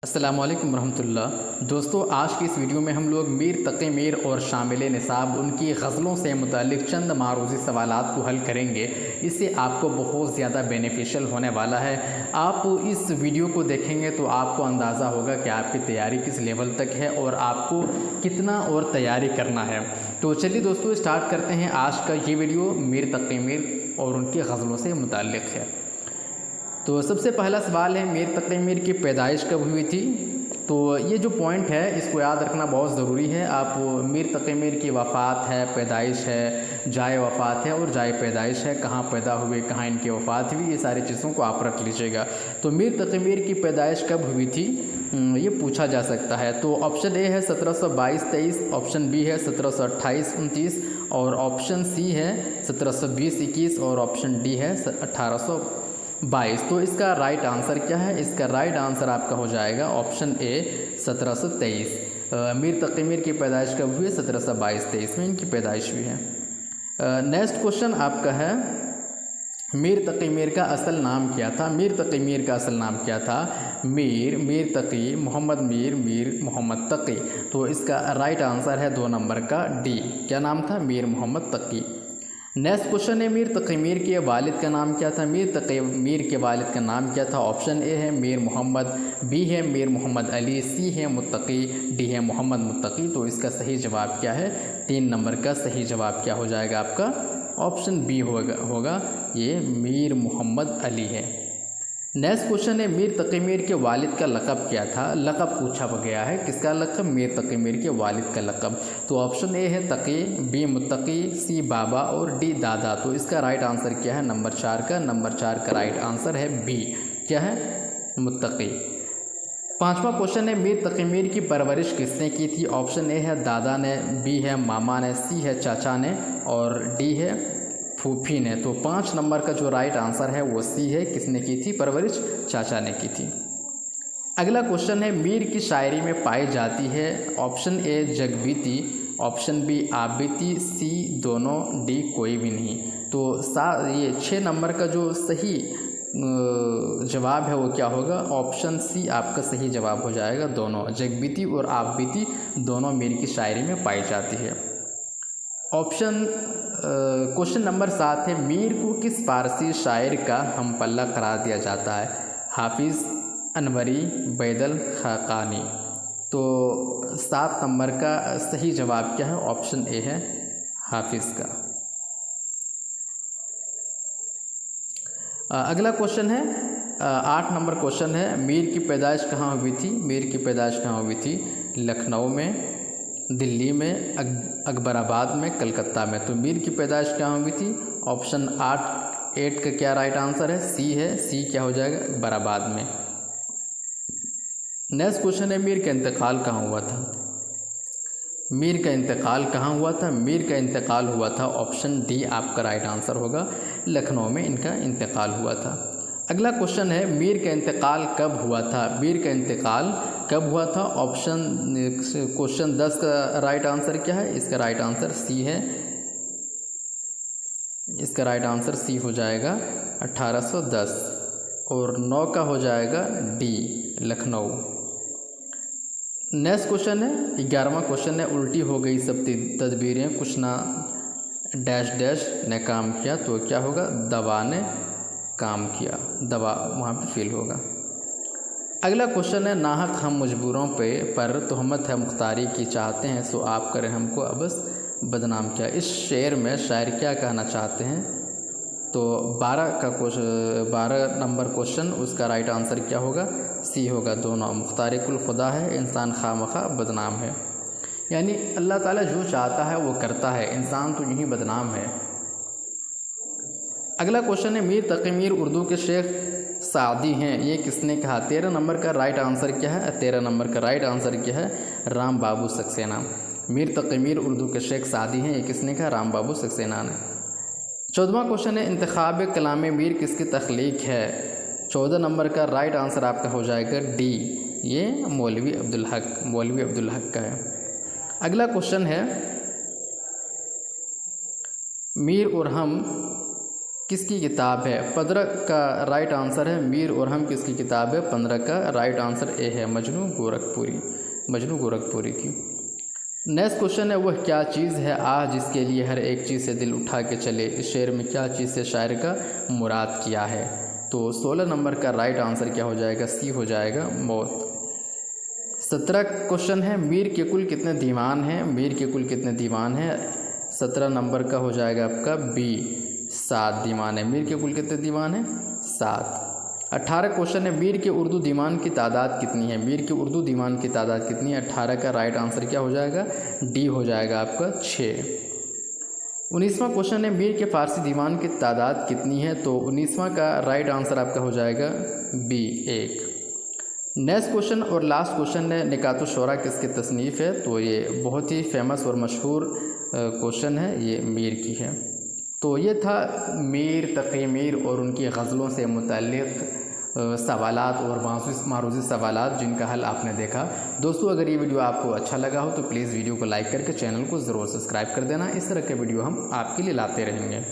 अस्सलामुअलैकुम रहमतुल्लाह। दोस्तों, आज की इस वीडियो में हम लोग मीर तक़ी मीर और शामिल निसाब उनकी गज़लों से मुताल्लिक़ चंद मारूज़ी सवालात को हल करेंगे। इससे आपको बहुत ज़्यादा बेनिफिशियल होने वाला है। आप इस वीडियो को देखेंगे तो आपको अंदाज़ा होगा कि आपकी तैयारी किस लेवल तक है और आपको कितना और तैयारी करना है। तो चलिए दोस्तों, स्टार्ट करते हैं। आज का ये वीडियो मीर तक़ी मीर और उनकी गज़लों से मुताल्लिक़ है। तो सबसे पहला सवाल है, मीर तक़ी मीर की पैदाइश कब हुई थी? तो ये जो पॉइंट है इसको याद रखना बहुत ज़रूरी है। आप मीर तक़ी मीर की वफ़ात है, पैदाइश है, जाए वफ़ात है और जाए पैदाइश है, कहाँ पैदा हुए, कहाँ इनकी वफ़ात हुई, ये सारी चीज़ों को आप रख लीजिएगा। तो मीर तक़ी मीर की पैदाइश कब हुई थी ये पूछा जा सकता है। तो ऑप्शन ए है 1722-23, ऑप्शन बी है 1728-29 और ऑप्शन सी है 1720-21 और ऑप्शन डी है 1822। तो इसका राइट आंसर क्या है? इसका राइट आंसर आपका हो जाएगा ऑप्शन ए 1723। मीर तक़ी मीर की पैदाइश कब हुई? 1722-23 में इनकी पैदाइश हुई है। नेक्स्ट क्वेश्चन आपका है, मीर तक़ी मीर का असल नाम क्या था? मीर तक़ी मीर का असल नाम क्या था? मीर तक़ी, मोहम्मद मीर मोहम्मद तक़ी। तो इसका राइट आंसर है 2 नंबर का डी। क्या नाम था? मीर मोहम्मद तक़ी। नेक्स्ट क्वेश्चन है, मीर तक़ी मीर के वालिद का नाम क्या था? मीर तक़ी मीर के वालिद का नाम क्या था? ऑप्शन ए है मीर मोहम्मद, बी है मीर मोहम्मद अली, सी है मुत्तक़ी, डी है मोहम्मद मुत्तक़ी। तो इसका सही जवाब क्या है? 3 नंबर का सही जवाब क्या हो जाएगा आपका? ऑप्शन बी होगा ये मीर मोहम्मद अली है। नेक्स्ट क्वेश्चन है, मीर तक़ी मीर के वालिद का लक़ब क्या था? लक़ब पूछा गया है, किसका लक़ब? मीर तक़ी मीर के वालिद का लक़ब। तो ऑप्शन ए है तक़ी, बी मुत्तक़ी, सी बाबा और डी दादा। तो इसका राइट आंसर क्या है? नंबर 4 का। नंबर 4 का राइट आंसर है बी। क्या है? मुत्तक़ी। 5वां क्वेश्चन है, मीर तक़ी मीर की परवरिश किसने की थी? ऑप्शन ए है दादा ने, बी है मामा ने, सी है चाचा ने और डी है फूफी ने। तो 5 नंबर का जो राइट आंसर है वो सी है। किसने की थी परवरिश? चाचा ने की थी। अगला क्वेश्चन है, मीर की शायरी में पाई जाती है? ऑप्शन ए जगबीती, ऑप्शन बी आपबीती, सी दोनों, डी कोई भी नहीं। तो ये 6 नंबर का जो सही जवाब है वो क्या होगा? ऑप्शन सी आपका सही जवाब हो जाएगा। दोनों, जगबीती और आपबीती दोनों मीर की शायरी में पाई जाती है। क्वेश्चन नंबर 7 है, मीर को किस फारसी शायर का हम पल्ला करार दिया जाता है? हाफिज़, अनवरी, बैदल, खाकानी। तो 7 नंबर का सही जवाब क्या है? ऑप्शन ए है हाफिज़ का। अगला क्वेश्चन है, 8 नंबर क्वेश्चन है, मीर की पैदाइश कहाँ हुई थी? मीर की पैदाइश कहाँ हुई थी? लखनऊ में, दिल्ली में, अकबराबाद में, कलकत्ता में। तो मीर की पैदाइश कहाँ हुई थी? ऑप्शन 8 का क्या राइट आंसर है? सी है। सी क्या हो जाएगा? अकबराबाद में। नेक्स्ट क्वेश्चन है, मीर का इंतकाल कहाँ हुआ था? मीर का इंतकाल कहाँ हुआ था? मीर का इंतकाल हुआ था, ऑप्शन डी आपका राइट आंसर होगा, लखनऊ में इनका इंतकाल हुआ था। अगला क्वेश्चन है, मीर का इंतकाल कब हुआ था? मीर का इंतकाल कब हुआ था? क्वेश्चन 10 का राइट आंसर क्या है? इसका राइट आंसर सी है। इसका राइट आंसर सी हो जाएगा 1810 और 9 का हो जाएगा डी, लखनऊ। नेक्स्ट क्वेश्चन है, 11वां क्वेश्चन है, उल्टी हो गई सब तदबीरें, कुछ ना डैश डैश ने काम किया। तो क्या होगा? दवा ने काम किया। दवा वहाँ पे फेल होगा। अगला क्वेश्चन है, नाहक हम मजबूरों पर तहमत है मुख्तारी की, चाहते हैं सो आप करें हमको अबस बदनाम किया। इस शेर में शायर क्या कहना चाहते हैं? तो 12 नंबर क्वेश्चन, उसका राइट आंसर क्या होगा? सी होगा, दोनों। मुख्तारी कुल खुदा है, इंसान खामखा बदनाम है। यानी अल्लाह ताला जो चाहता है वो करता है, इंसान तो यही बदनाम है। अगला क्वेश्चन है, मीर तक़ी मीर उर्दू के शेख सादी हैं, ये किसने कहा? 13 नंबर का राइट आंसर क्या है? 13 नंबर का राइट आंसर क्या है? राम बाबू सक्सेना। मीर तक़ी मीर उर्दू के शेख सादी हैं, ये किसने कहा? राम बाबू सक्सेना ने। 14वां क्वेश्चन है, इंतखाब कलाम मीर किसकी तख्लीक है? 14 नंबर का राइट आंसर आपका हो जाएगा डी, ये मौलवी अब्दुल हक का है। अगला क्वेश्चन है, मीर और हम किसकी किताब है? 15 का राइट आंसर है मीर और हम किसकी किताब है? 15 का राइट आंसर ए है मजनू गोरखपुरी की। नेक्स्ट क्वेश्चन है, वह क्या चीज़ है आज जिसके लिए हर एक चीज़ से दिल उठा के चले? इस शेर में क्या चीज़ से शायर का मुराद किया है? तो 16 नंबर का राइट आंसर क्या हो जाएगा? सी हो जाएगा, मौत। 17 क्वेश्चन है, मीर के कुल कितने दीवान हैं? मीर के कुल कितने दीवान हैं? 17 नंबर का हो जाएगा आपका बी, 7 दीवान है। मीर के कुल कितने दीवान हैं? 7। 18 क्वेश्चन है, मीर के उर्दू दीवान की तादाद कितनी है? मीर के उर्दू दीवान की तादाद कितनी है? 18 का राइट आंसर क्या हो जाएगा? डी हो जाएगा आपका 6। 19वां क्वेश्चन है, मीर के फ़ारसी दीवान की तादाद कितनी है? तो 19वां का राइट आंसर आपका हो जाएगा बी, 1। नेक्स्ट क्वेश्चन और लास्ट क्वेश्चन है, निकातुश शोरा किसकी तसनीफ़ है? तो ये बहुत ही फेमस और मशहूर क्वेश्चन है, ये मीर की है। तो ये था मीर, तक़ी मीर और उनकी गज़लों से मुतल्लिक़ सवालात और मारूज़ी सवालात जिनका हल आपने देखा। दोस्तों, अगर ये वीडियो आपको अच्छा लगा हो तो प्लीज़ वीडियो को लाइक करके चैनल को ज़रूर सब्सक्राइब कर देना। इस तरह के वीडियो हम आपके लिए लाते रहेंगे।